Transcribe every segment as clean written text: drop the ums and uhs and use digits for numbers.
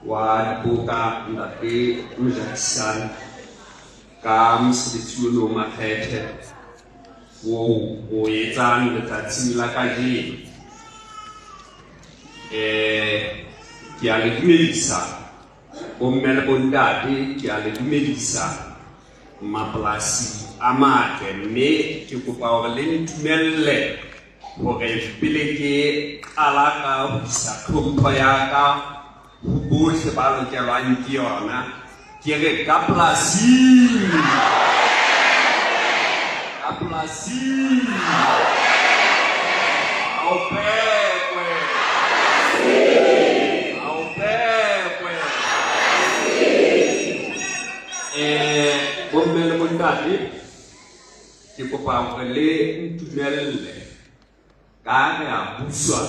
wa dibuka Ntate Mjakisane ka mosebetsi ono o makgethe o etsang letsatsing la kajeno. Ke a le dumedisa bomme le bontate, ke a le dumedisa mapolasi a matle, mme ke kopa hore le ntumelle hore pele ke qala ka ho isa tlhompho ya ka ho bohle ba lokelwang ke yona, ke re ka polasing, ka polasing, ao pekwe, ao pekwe. Bomme le bontate, ke kopa hore le ntumelle ka re a buswa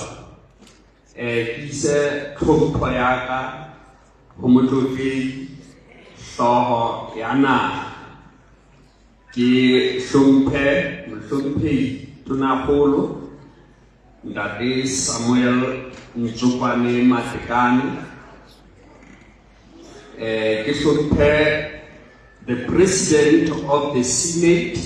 ke ise tlhompho ya ka ho motlotlehi hlooho ya naha. Ke hlomphe mohlomphehi Tonakgolo Ntate Samuel Ntsokoane Matekane, ke hlomphe the President of the Senate,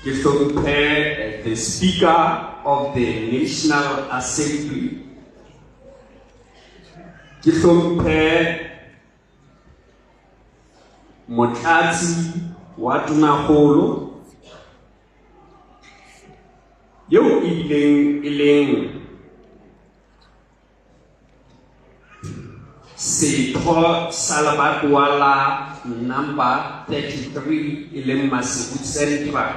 ke hlomphe the Speaker of the National Assembly, ke hlomphe Motlatsi wa Tonakgolo eo e leng setho sa lebatowa la number 33 e leng Maseru Central,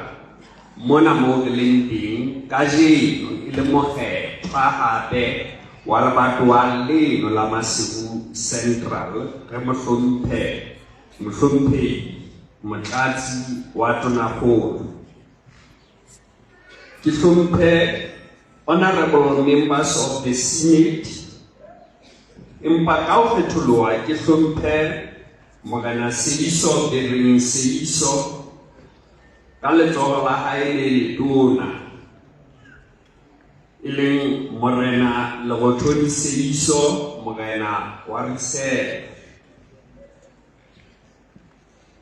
mona moo re leng teng kajeno e le mokgethwa hape wa lebatowa leno la Maseru Central. Re mohlomphehi Motlatsi wa Tonakgolo. Ke hlomphe honorable members of the Senate, empa ka ho kgetholoha ke hlomphe Morena Sediso Bereng Sediso ka letsoho la hae le letona, e leng Morena Lerothodi Sediso, Morena wa Reserve.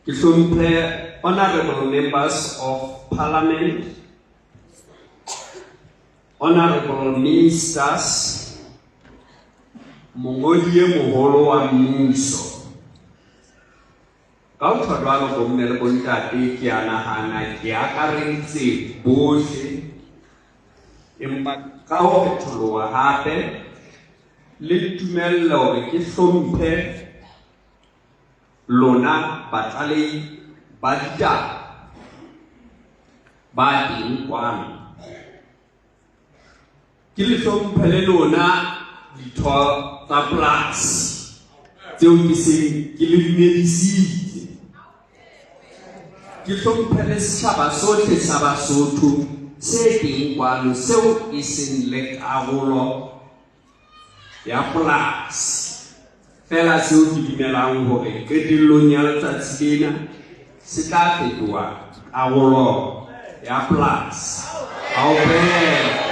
Ke hlomphe honorable members of Parliament, honorable ministers, mongodi e moholo wa mmuso. Ka ho tshwarwa bomme le bontate, ke a nahana ke akaretse bohle, empa ka ho kgetholoha hape le tumelle hore ke hlomphe lona batlalehi ba ditaba ba teng kwano. Ke le hlomphe le lona ditho tsa polasi tseo ke seng ke le dumedisitse. Ke hlomphe le setjhaba sohle sa Basotho se teng kwano, seo e seng le karolo ya polasi. Fela seo ke dumelang hore qetellong ya letsatsi lena se tla fetoha karolo ya polasi. Ao pekwe.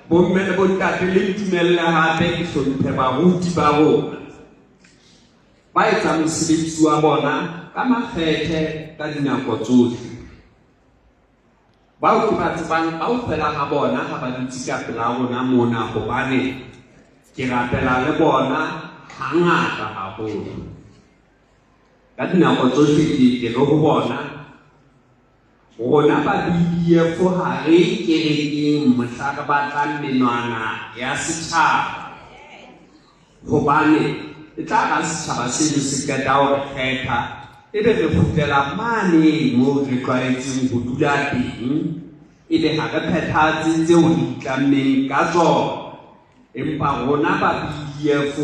Bomme le bontate, le ntumelle hape ke hlomphe baruti ba rona ba etsang mosebetsi wa bona ka makgethe ka dinako tsohle, bao ke ba tsebang kaofela ha bona ha ba dutse ka pela rona mona, hobane ke rapela le bona hangata haholo. Ka dinako tsohle ke le ho bona rona ba BDF ha re kerekeng mohla re batlang menwana ya setjhaba, hobane e tla ka setjhaba seno se qeta ho re kgetha, ebe re kgutlela mane moo re tlwaetseng ho dula teng, ebe ha re phethatse tseo re itlammeng ka tsona. Empa rona ba BDF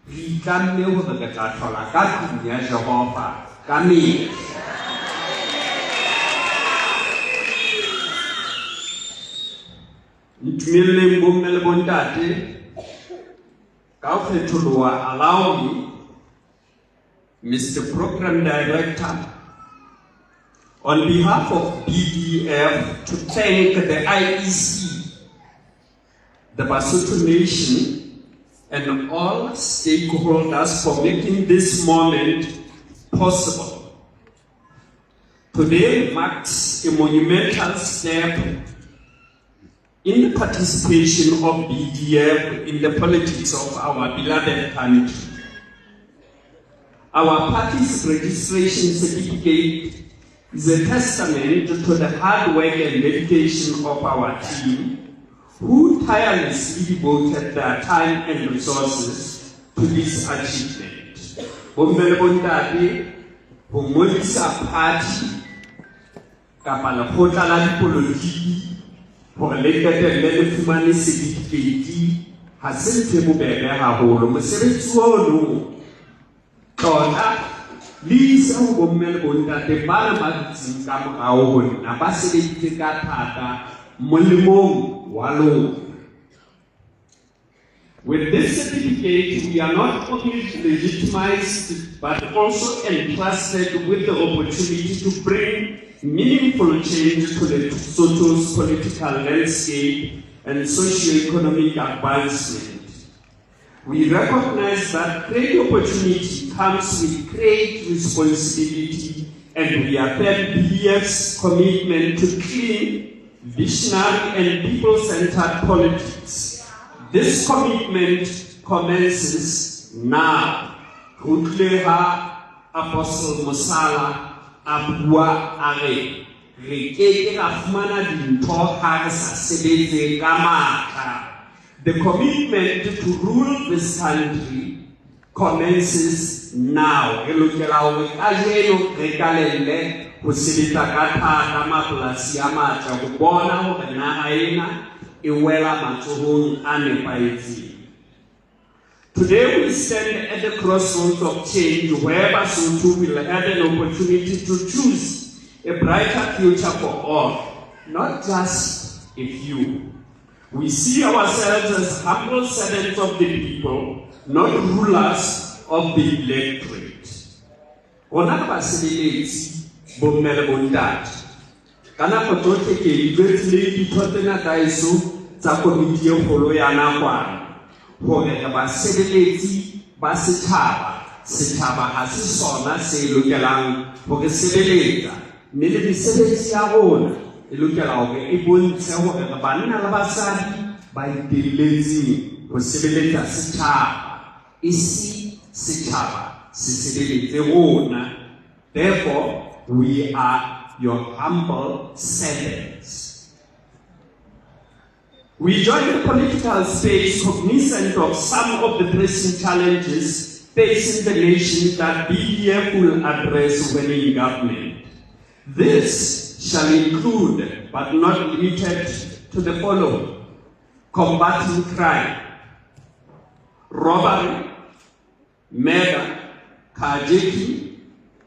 re itlamme hore re tla tlhola ka tlung ya Jehova ka mehla. Ntumelleng bomme le bontate, ka ho kgetholoha, allow me, Mr. Program Director, on behalf of BDF, to thank the IEC, the Basotho Nation, and all stakeholders for making this moment possible. Today marks a monumental step in the participation of BDF in the politics of our beloved country. Our party's registration certificate is a testament to the hard work and dedication of our team, who tirelessly devoted their time and resources to this achievement. Bomme le bontate, ho ngodisa party kapa lekgotla la dipolotiki hore le qetelle le fumane certificate ha se ntho e bobebe haholo. Mosebetsi ono tota Lisa ho bomme le bontate ba ba tseng ka morao ho nna ba sebeditse ka thata molemong wa lona. With this certificate, we are not only legitimized but also entrusted with the opportunity to bring meaningful change to the Sotho's political landscape and socio-economic advancement. We recognize that great opportunity comes with great responsibility, and we affirm BDF's commitment to clean, visionary, and people-centered politics. This commitment commences now. Rutleha Apostle Mosala Abua Are. Rekeke Rafmana Dinto Harsa Sebeze Gamaka. The commitment to rule this country commences now. Elokela hore kajeno re kalelle ho sebetsa ka thata mapolasi a matla ho bona hore naha ena e wela matsohong a nepahetseng. Today we stand at the crossroads of change, where Basotho will have an opportunity to choose a brighter future for all, not just a few. We see ourselves as humble servants of the people, not rulers of the electorate. Ona basebeletsi bomme le bontate. Kana go tsotlhe ke itlwetsile dithotena taiso tsa komiti e kgolo ya nakwana hore basebeletsi ba setjhaba ha se sona se lokelang hore sebeletsa mme le mesebetsi ya rona e lokela hore e bontshe hore banna le basadi ba iteletseng ho sebeletsa setjhaba isi setjhaba se sebeletse rona. Therefore, we are your humble servants. We join the political space cognizant of some of the pressing challenges facing the nation that BDF will address when in government. This shall include, but not limited to, the following: combating crime, robbery, murder, carjacking,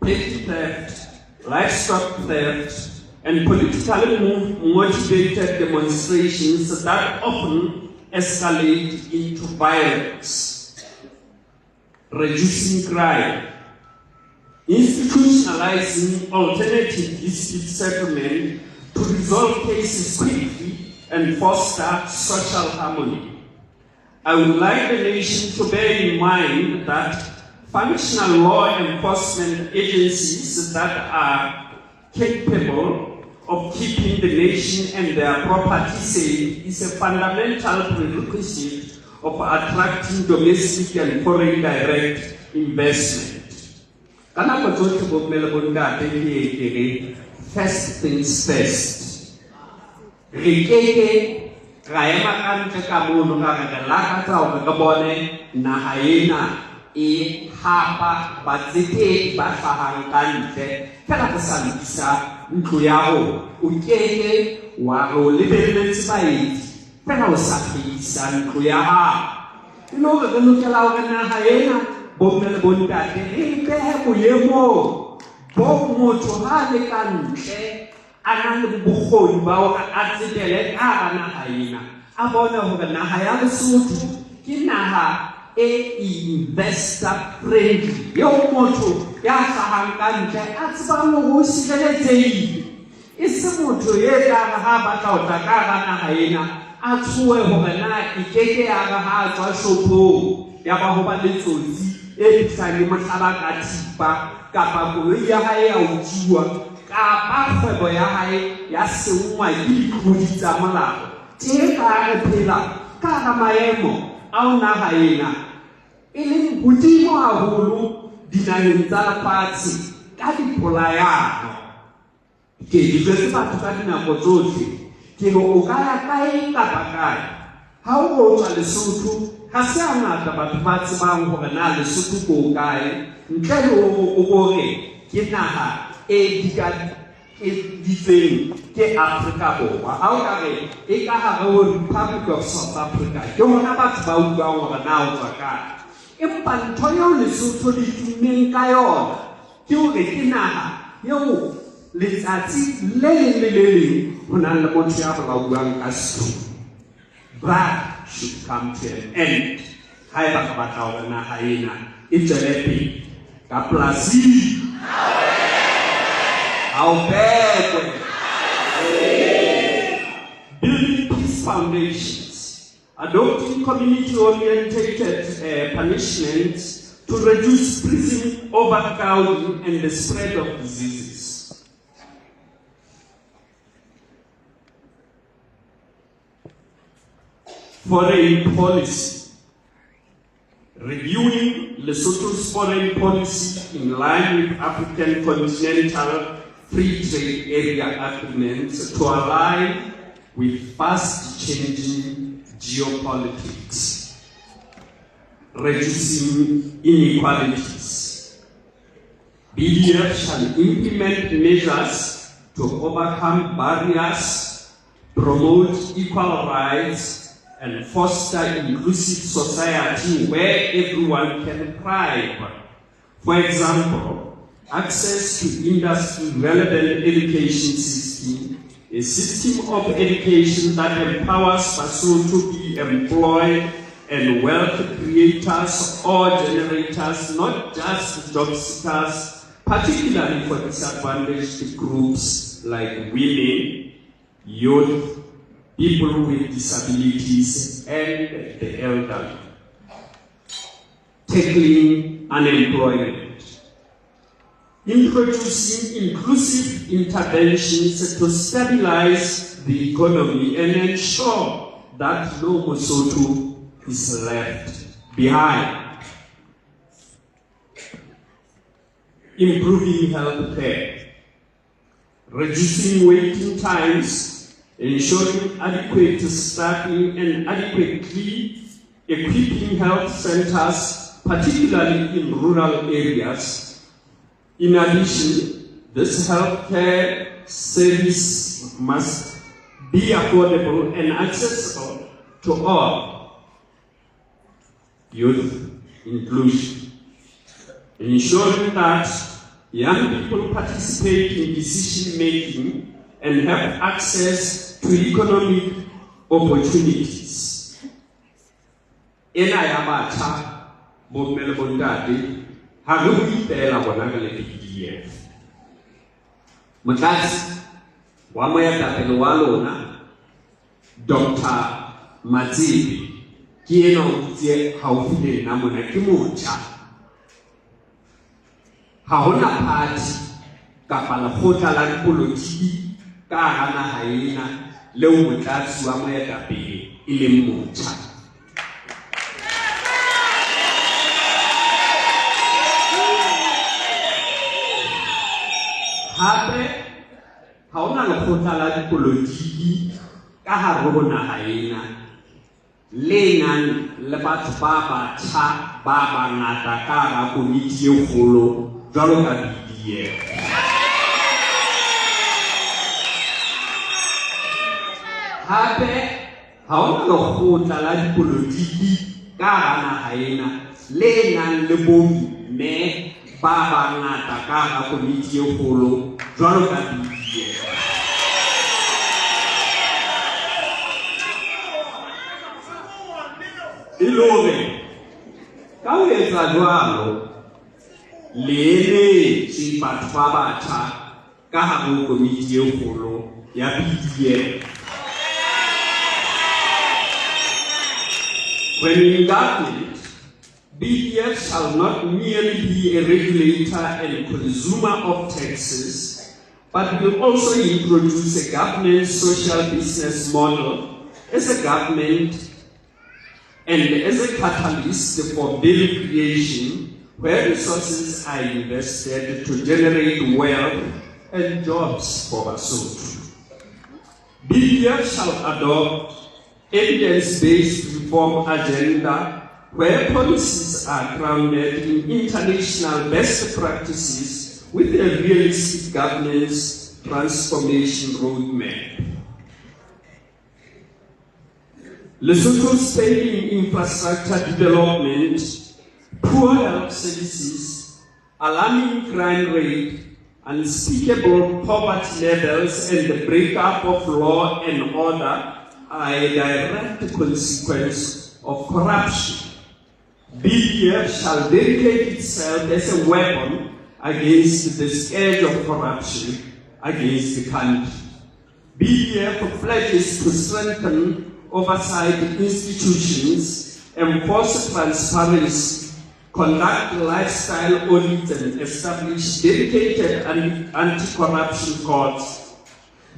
petty theft, livestock theft, and politically motivated demonstrations that often escalate into violence. Reducing crime, institutionalizing alternative dispute settlement to resolve cases quickly and foster social harmony. I would like the nation to bear in mind that functional law enforcement agencies that are capable of keeping the nation and their property safe is a fundamental prerequisite of attracting domestic and foreign direct investment. First things first. E hapa batsete ba hlahang kantle fela go salisa ntlo ya go o keke wa go lebeletse baetsi fela o sa phedisa ntlo ya gago. No re lokela hore naha ena bomme le bontate re behe boemo bo motho ha le kantle a na le bokgoni ba hore a tsetele ka hara naha ena a bona hore naha ya Lesotho ke naha investor friendly. Yo motho ya hlahang kantle a tsebang ho sireletsehile. E se motho ye ka ha batla ho tla ka hara naha ena a tshoe hore na e keke ya ga ha tswa shophong ya ba ho ba letsotsi e fihlang mohlaba ka thipa kapa koloi ya hae ya utswiwa kapa kgwebo ya hae ya sengwa ke dikgodi tsa molao teng ka re phela ka ga maemo a o naga ena e leng hodimo haholo dinaheng tsa lefatshe ka dipolayano ke dijwetse batho ka dinako tsohle ke o ka ya kae kapa kae ha o tswa Lesotho ha se ngata batho ba tsebang hore na Lesotho ko kae ntle le o gore ke naga e ditseng ke Afrika Borwa ha o ka re e ka hare ho Republic of South Africa ke hona batho ba utlwang hore na o tswa kae empa ntho eo Lesotho le tummeng ka yona ke hore ke naga eo letsatsi le leng ho na le motho ya bolaolang ka setho. That should come to an end. Ha e ba ka batla hore naga ena e tswele pele ka polasi building peace foundations, adopting community-oriented punishments to reduce prison overcrowding and the spread of diseases. Foreign policy. Reviewing Lesotho's foreign policy in line with African Continental Free Trade Area agreements to align with fast-changing geopolitics. Reducing inequalities. BDF shall implement measures to overcome barriers, promote equal rights, and foster inclusive society where everyone can thrive. For example, access to industry-relevant education system, a system of education that empowers persons to be employed and wealth creators or generators, not just job seekers, particularly for disadvantaged groups like women, youth, people with disabilities, and the elderly. Tackling unemployment. Introducing inclusive interventions to stabilize the economy and ensure that no Lesotho is left behind. Improving health care. Reducing waiting times, ensuring adequate staffing and adequately equipping health centers, particularly in rural areas. In addition, this healthcare service must be affordable and accessible to all. Youth inclusion. Ensuring that young people participate in decision making and have access to economic opportunities. Ena ya batjha bomme le bontate ha re ho ipela bona ka le BDF. Motlatsi wa moetapele wa lona Dr. Matsibe ke ena o itse haufi le nna mona ke motjha. Ha hona party kapa lekgotla la dipolotiki ka hara naga ena leo motlatsi wa moetapele e leng motjha. Hape ha hona lekgotla la dipolotiki ka hare ho naga ena le nang le batho ba batjha ba bangata ka hara komiti e kgolo jwalo ka BDF. Hape ha hona lekgotla la dipolotiki ka hara naga ena le nang le bomme ba bangata ka hara komiti e kgolo jwalo ka BDF. Ilore ka ho etsa jwalo le batho ba batjha ka hara komiti e kgolo ya BDF. When in government, BDF shall not merely be a regulator and consumer of taxes, but will also introduce a governance social business model as a government and as a catalyst for value creation, where resources are invested to generate wealth and jobs for Basotho. BDF shall adopt evidence-based reform agenda where policies are grounded in international best practices with a realistic governance transformation roadmap. Lesotho's failing infrastructure development, poor health services, alarming crime rate, unspeakable poverty levels, and the breakup of law and order are a direct consequence of corruption. BDF shall dedicate itself as a weapon against the scourge of corruption against the country. BDF pledges to strengthen oversight institutions, enforce transparency, conduct lifestyle audits, and establish dedicated anti-corruption courts.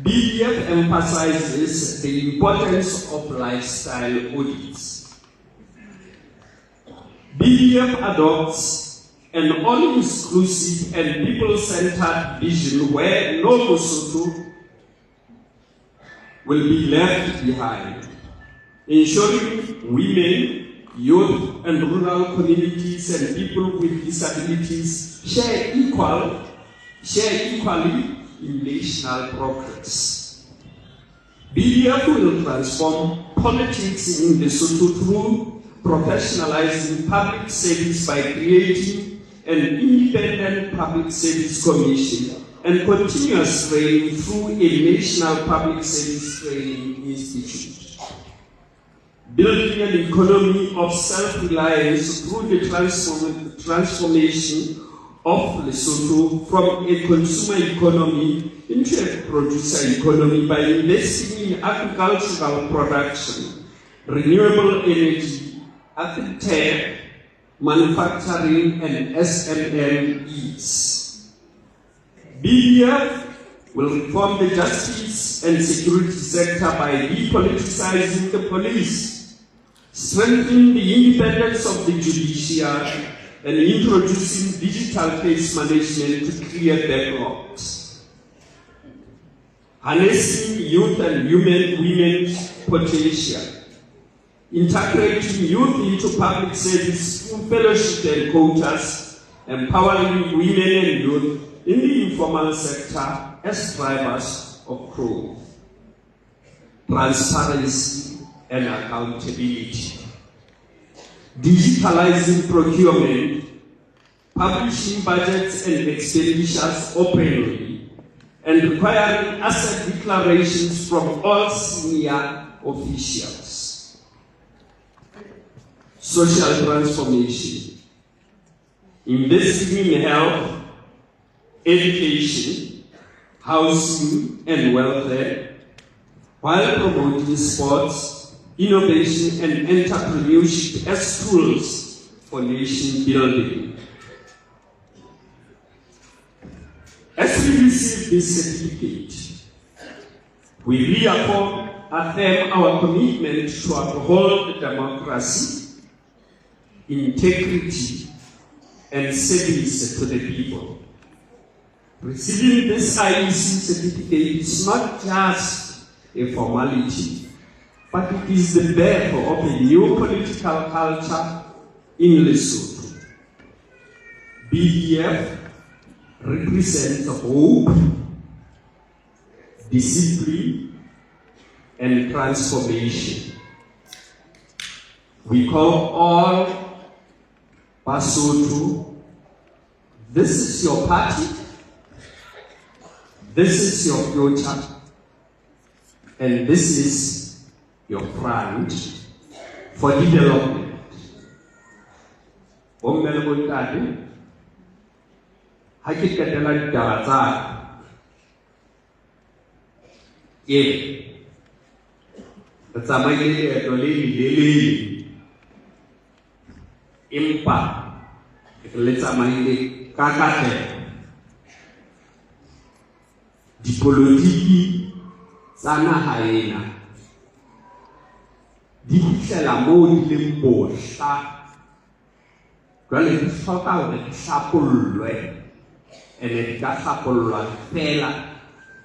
BDF emphasizes the importance of lifestyle audits. BDF adopts an all-inclusive and people-centered vision where no Basotho will be left behind, ensuring women, youth, and rural communities and people with disabilities share equally in national progress. BDF will transform politics in Lesotho through professionalizing public service by creating an independent public service commission and continuous training through a national public service training institute. Building an economy of self-reliance through the transformation of Lesotho from a consumer economy into a producer economy by investing in agricultural production, renewable energy, agri-tech, manufacturing, and SMMEs. BDF will reform the justice and security sector by depoliticizing the police, strengthening the independence of the judiciary, and introducing digital case management to clear backlogs. Harnessing youth and women's potential, integrating youth into public service through fellowship and quotas, empowering women and youth in the informal sector as drivers of growth, transparency and accountability, digitalizing procurement, publishing budgets and expenditures openly, and requiring asset declarations from all senior officials. Social transformation, investing in health, education, housing, and welfare, while promoting sports, innovation, and entrepreneurship as tools for nation building. As we receive this certificate, we reaffirm our commitment to uphold democracy, integrity, and service to the people. Receiving this IEC certificate is not just a formality, but it is the birth of a new political culture in Lesotho. BDF represents hope, discipline, and transformation. We call all Basotho, this is your party, this is your future, and this is your front for development. Hakikatala Daraza. That's a mighty lady. empa le tsamaile ka katlego dipolotiki tsa naga ena di fitlhela moo di leng bošwa jwale di tlhoka gore di tlhapollwe ene di ka tlhapollwa fela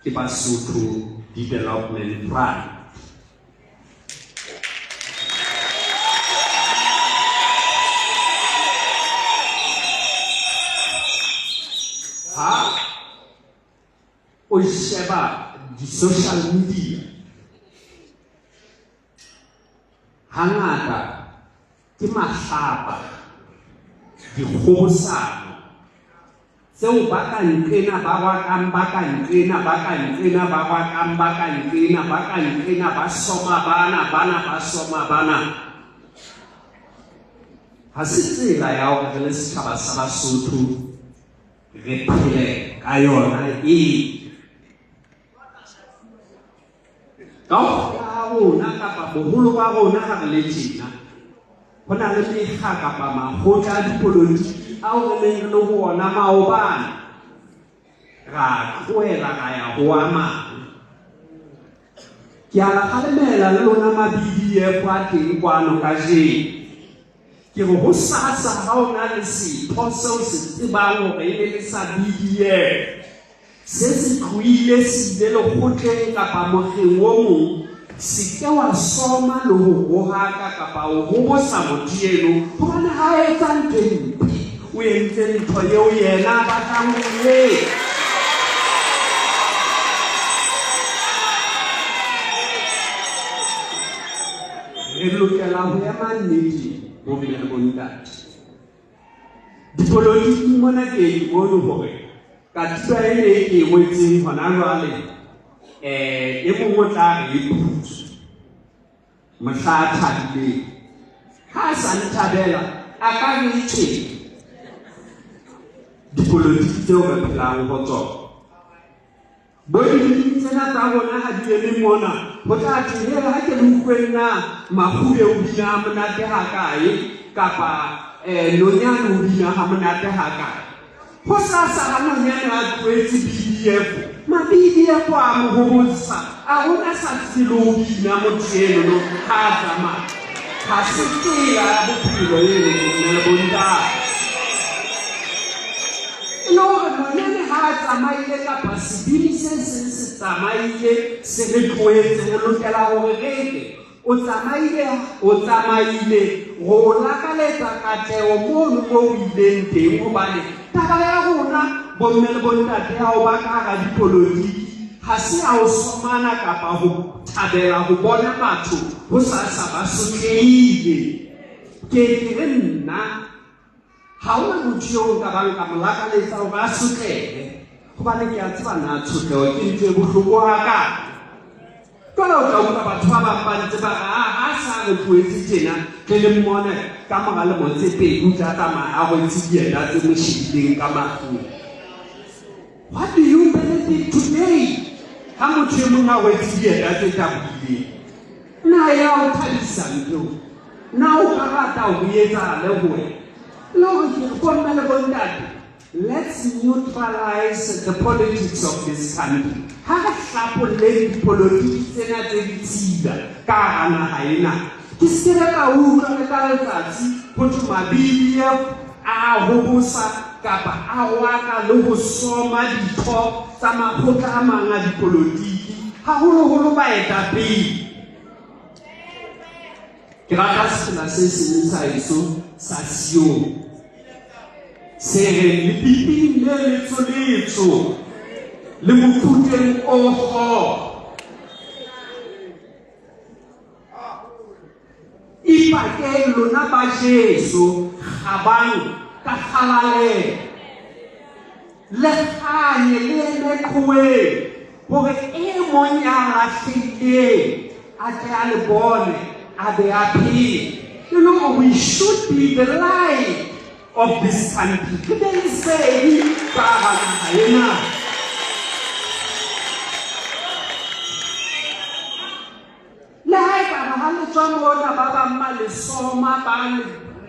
ke Basotho Development Fund. Ha o sheba di social media hangata ke mahlapa dikgobosano tseo ba ka nqena ba wakang ba ka nqena ba ka nqena ba wakang ba ka nqena ba ka nqena ba soma bana ba soma bana ha se tsela ya hore re le setjhaba sa Basotho re phele ka yona ka rona kapa boholo ba rona ha re le tjena ho na le mekga kapa makgotla a dipolotiki ao re leng le ho ona maobane ra tloela ra ya ho a mang ke a la kgalemela le lona ma-BDF a teng kwano kajeno ke re ho sasa ha o na le setho seo se tsebang hore e ne le sa BDF se se tlohile se ile lekgotleng kapa mokgeng o mong se ke wa soma le ho rohaka kapa o hobosa motho eno hobane ha a etsa ntho e mpe o entse ntho eo yena a batlang ho etsa. Re lokela ho ema nnete bomme le bontate dipolotiki mona ke di bone hore katiba ene e ke ngwetseng hona jwale e mongwe o tla re e phutse mohla a thabileng ha a sa nthabela a ka re tjhe dipolotiki tseo re phelang ho tsona bodileng tsena tsa rona ha di eme mona ho tla thehela ha ke le utlweng na Makgube o bina ha monate ha kae kapa Nonyane o bina ha monate ha kae ho sasa ha Nonyane a tloetse BDF ma-BDF a mo hobotsa a hona sa tsilo o bina motho eno ha a tsamaya ha se tsela ya bophelo eno bomme le bontate le hore Nonyane ha a tsamaile kapa sebini se seng se tsamaile se re tloetse re lokela hore reke o tsamaile go lakaletsa katleho mono mo o ileng teng hobane taba ya rona bomme le bontate hao ba ka hara dipolotiki ha se a o somana kapa ho thabela ho bona batho ho sasa ba sotlehile ke re nna ha ona motho eo nka bang ka mo lakaletsa hore a sotlehe hobane ke a tseba na tshotleho ke ntho e bohloko hakana Kala o tla utlwa batho ba bang ba ntse ba ha sa re tloetse tjena ke le mmone ka mora le motse pedi o tla tsamaya a rwetse dieta tse mo shebileng ka mahlong. What do you benefit today? Ha motho e mong a rwetse dieta tse taboleng na ya o thabisa ntho na o ka rata ho etsa le ho lo ke bona le bontate. Let's neutralize the politics of this country. Ha hlapoleng politics tsena tse ditshila ka hana ha ena ke sera ka utlwa le ka letsatsi ho BDF a hobosa kapa a waka le ho soma ditho tsa makgotla a mang a dipolotiki haholoholo baetapele. Ke rata sena se seng sa iso sa Sion sere le piping le letsoletso le mofuteng o kgo ipakeng lona ba Jesu gabang ka kgalale le kganye le mekgwe hore e mong ya lahlileng a tle a le bone a be a phele. You know, we should be the light of this country. Today is saying, le ha e ka ha le tswa mona ba bang ba le soma ba le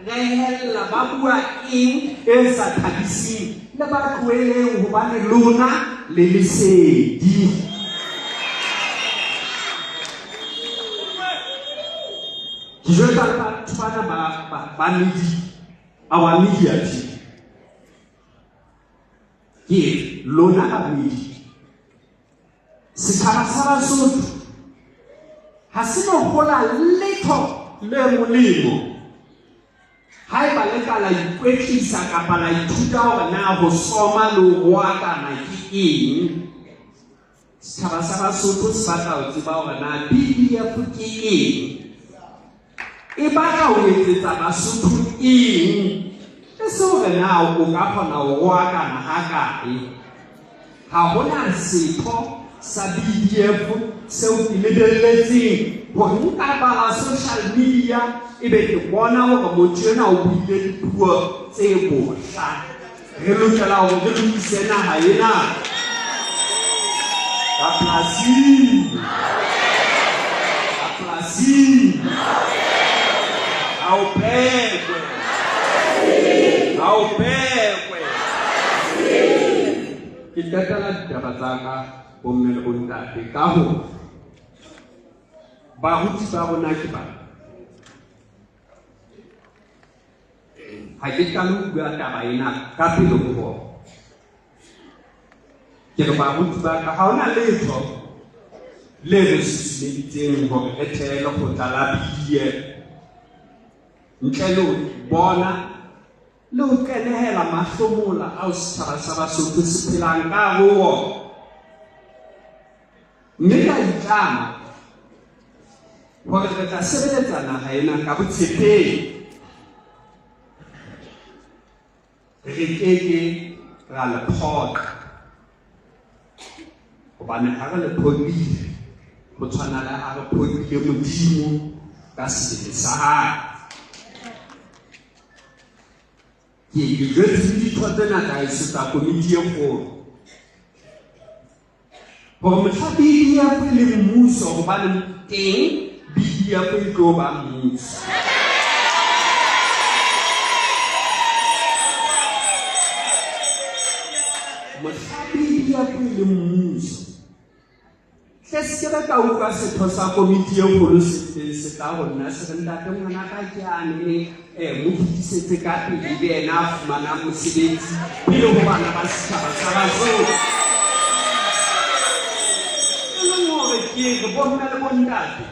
rehella ba bua eng e sa thabising le ba tloeleng hobane lona le lesedi. Ke jwetsa batho bana ba our media team. Ke lona ba media setjhaba sa Basotho ha se no hola letho le molemo haeba le ka la ikwetlisa kapa la ithuta hore na ho soma le ho wakana ke eng. Setjhaba sa Basotho se batla ho tseba hore na BDF ke eng, e batla ho etsetsa Basotho eng, e se hore na o ka kgona ho wakana ha kae. Ha hona setho sa BDF seo ke lebelletseng hore nka bala social media ebe ke bona hore motho ena o buile dipuo tse bohla. Re lokela hore re lokise naha ena ka polasing. Ao pekwe. Ke qetela ditaba tsa ka bomme le bontate ka hore baruti ba rona ke ba ha ke tla bua taba ena ka pele ho bona. Ke re baruti ba ka ha hona letho le re susumeditseng hore re theele kgotla la BDF ntle le ho bona le ho kenehela mahlomola ao setjhaba sa Basotho se phelang ka ho ona. Mme ka itlama hore re tla sebeletsa naha ena ka botshepehi. Re keke ra le phoqa hobane ha re le phodile ho tshwana le ha re phodile Modimo ka sebele sa hae. Ke jwetse ditho tsena ka isetsa komiti e kgolo hore mohla BDF le mmuso hobane teng BDF e tlo ba mmuso. Mohla BDF le mmuso se se ka utlwa setho sa komiti e kgolo se ka hona se re ntate ngwana ka keane mo fitisetse ka pele le ena a fumana mosebetsi pele ho bana ba setjhaba sa Basotho. Ke bomme le bontate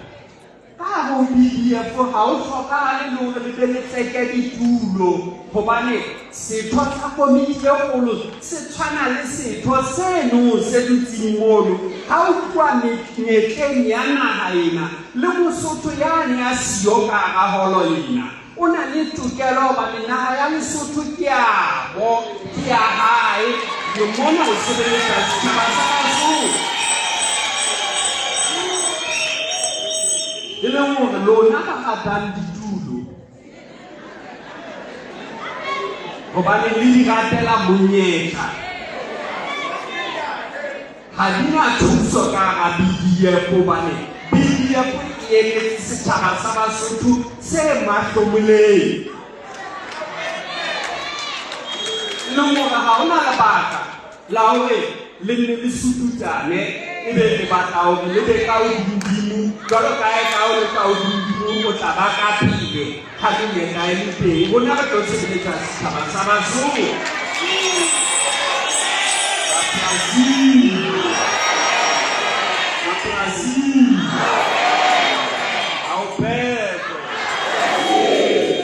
ka ho BDF ha o hlokahale le hore le be le tseke ditulo hobane setho sa komiti e kgolo se tshwana le setho seno se dutseng mono. Ha o tloha menyetleng ya naha ena le Mosotho yane a siyo ka hara holo ena o na le tokelo hobane naha ya Lesotho ke yabo, ke ya hae. Ke mona ho sebeletsa setjhaba sa Basotho. E leng hore lona ba ratang ditulo hobane le di ratela monyetla. Ha di na thuso ka hara BDF hobane BDF e emetse setjhaba sa Basotho se mahlomoleng. E leng hore ha hona lebaka la hore le nne le sututsane ebe le batla hore le be ka hodimo jwalo ka e ka le ka hodimo o tla ba ka pele ha le le ka e teng. Bona re tlo sebeletsa setjhaba sa Basotho.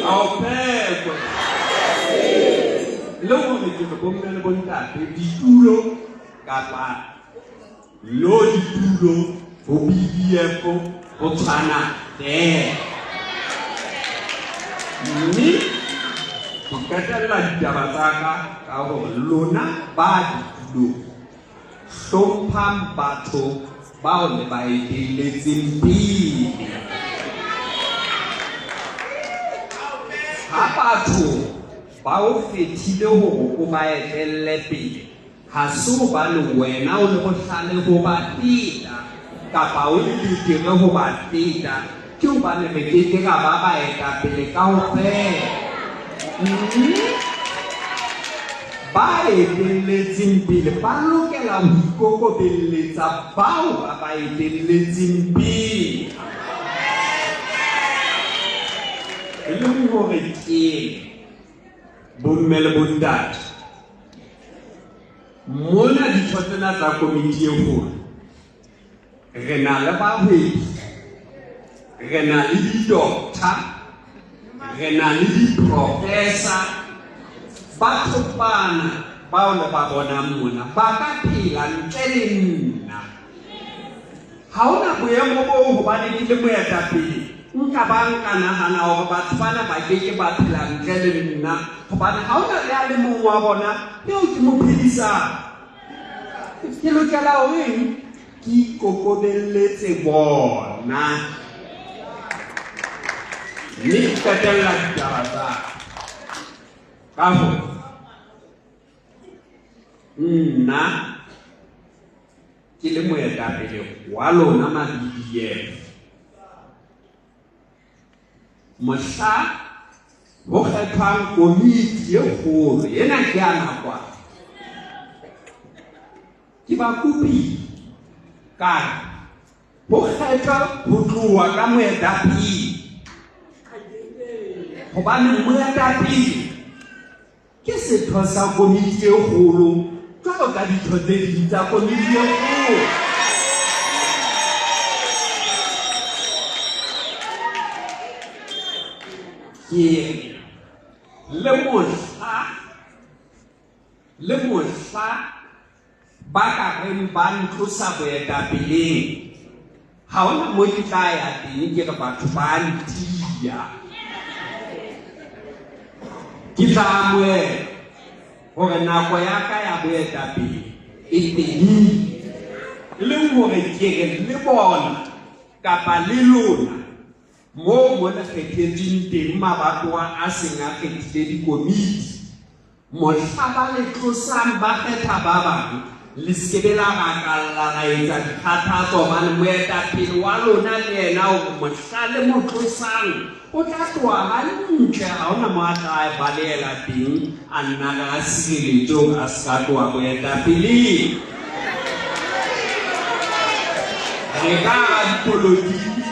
Ao pekwe. Le hore ke re bomme le bontate ditulo kapa lo ditulo ho BDF ho tshwana feela. Mme ke qetella ditaba tsa ka hore lona ba ditulo hlomphang batho bao le ba etelletseng pele. Ha batho ba o fethile hore o ba etelle pele ha se hobane wena o le bohlale ho ba feta kapa o le betere ho ba feta, ke hobane re keke ra ba baetapele kaofela. ba etelletseng pele ba lokela ho ikokobelletsa bao ba etelletseng pele. E leng hore ke bomme le bontate mona ditho tsena tsa komiti e kgolo re na le bahwebi, re na le di-doctor, re na le di-professor, batho bana bao le ba bonang mona ba ka phela ntle le nna. Ha hona boemo boo hobane ke le moetapele nka ba nka nahana hore batho bana ba keke ba phela ntle le nna hobane ha hona le a le mong wa bona eo ke mo phedisang. Ke lokela hore ke ikokobelletse bona mme ke qetella ditaba tsa ka hore nna ke le moetapele wa lona ma-BDF. Mohla ho kgethwang komiti e kgolo ena ke ya nakwana, ke ba kopile ka ho kgethwa ho tloha ka moetapele hobane moetapele ke setho sa komiti e kgolo jwalo ka ditho tse ding tsa komiti e kgolo. Le mohla ba ka reng ba ntlosa boetapeleng ha hona mo ke tla ya teng ke re batho ba ntia. Ke tla amohela hore nako ya ka ya boetapele e teng, e leng hore ke re le bona kapa le lona moo mo le kgethetseng teng mabatowa a seng a kgethile dikomiti, mohla ba le tlosang ba kgetha ba bang le sekebe la bakalla la etsa dikgathatso hobane moetapele wa lona le yena hore mohla le mo tlosang o tla tloha hantle ha hona mo a tla baleela teng a nna ka sireletso a ska tloha boetapeleng. Re ka dipolotiki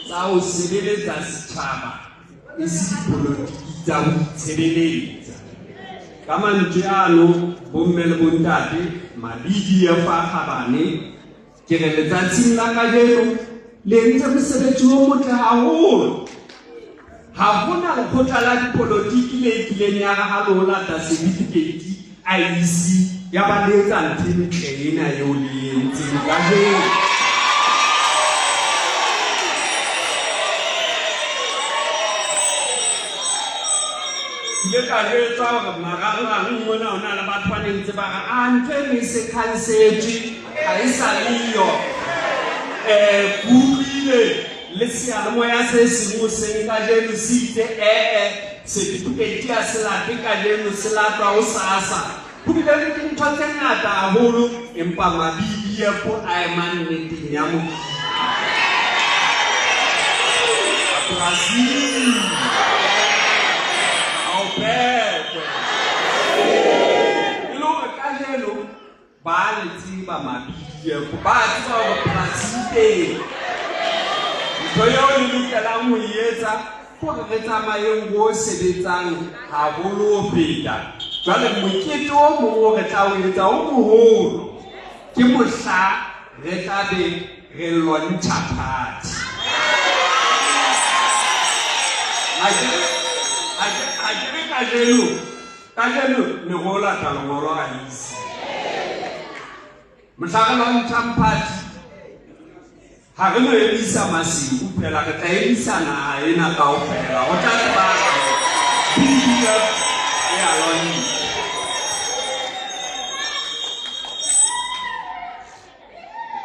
tsa ho sebeletsa setjhaba e se dipolotiki tsa ho itshebeletsa. Ka mantswe ano bomme le bontate ma-BDF a kgabane, ke re letsatsing la kajeno le entse mosebetsi o motle haholo. Ha hona lekgotla la dipolotiki le kileng ya ha lo lata certificate IEC ya ba le etsa ntho e ntle ena eo le entseng kajeno. Ke ka jwetsa hore marangrang mona hona le batho ba nentse ba re a ntho e ne se khansetswe ha e sa leyo buile le seyalemoya se sengwe seng kajeno se itse certificate ya se late kajeno se latwa ho SASSA. Ho bile le dintho tse ngata haholo empa ma-BDF a ema nneteng ya mo ba le tsiba ma-BDF ba tseba hore polasing teng. Ntho eo le lokelang ho etsa hore re tsamayeng ho sebetsang haholo ho feta. Jwale mokete o mong re tla o etsa o moholo ke mohla re tla be re lontsha party. Ha ke re kajeno ne ho lata lengolo a isi mohlakala wa nthampati ha re no emisa masiu phela re tla emisa naha ena kaofela ho tla tsebana BDF e a lona.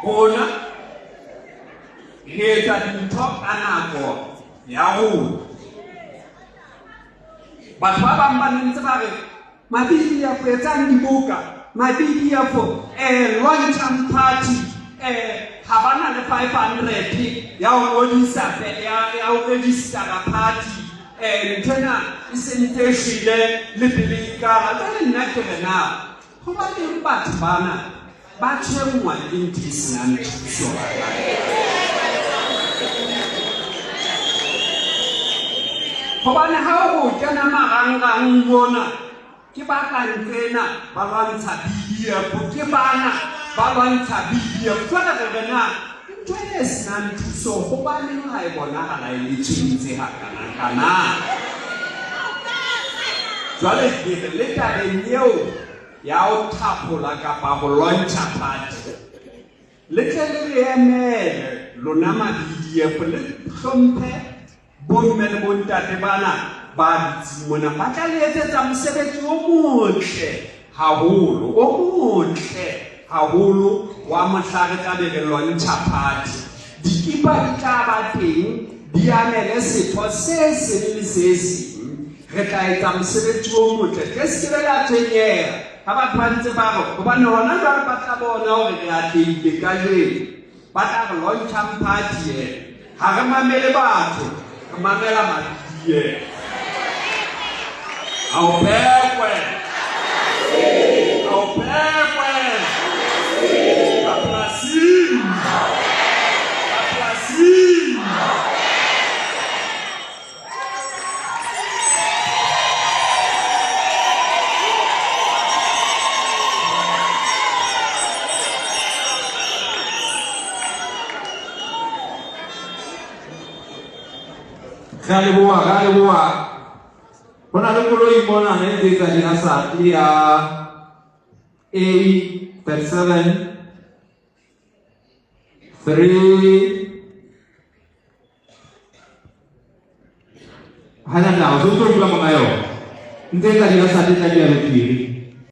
Bona re etsa dintho ka nako ya rona. Batho ba bang ba ntse ba re ma-BDF etsang dibuka, ma-BDF long-term party ha bana le 500 ya ho ngodisa ya ho register party ntena e sentse shile le pelika ga le nna ke rena go ba le batho bana ba tshengwa ke ntisana thuso gobane ga o kena marangrang bona ke ba ka ntena ba lwantsha BDF ke bana ba lwantsha BDF fela re rena ntho e senang thuso gobane ga e bonagala e le tshwentse ga kana-kana jwale le tabeng eo ya o thapola kapa go lwantsha party le tle le emele lona ma-BDF le hlomphe bomme le bontate bana ba ditsi mona ba tla le etsetsa mosebetsi o motle haholo wa mohlare tla be le lwantsha party dikipa di tla ba teng di amele setho se seng le se seng re tla etsa mosebetsi o motle ke se ke la tshwenyega ga batho ba ntse ba go gobane gona jwale ba tla bona gore re atleile ka jeno ba tla re lwantsha party ga re mamele batho re mamela mabidie aupekwe Kaplasini Kali buah. Pernah ada koloi mana ni desa jenazah dia A37 3 hanya tahu tutur bilang mengayo. Desa jenazah dia ada kiri.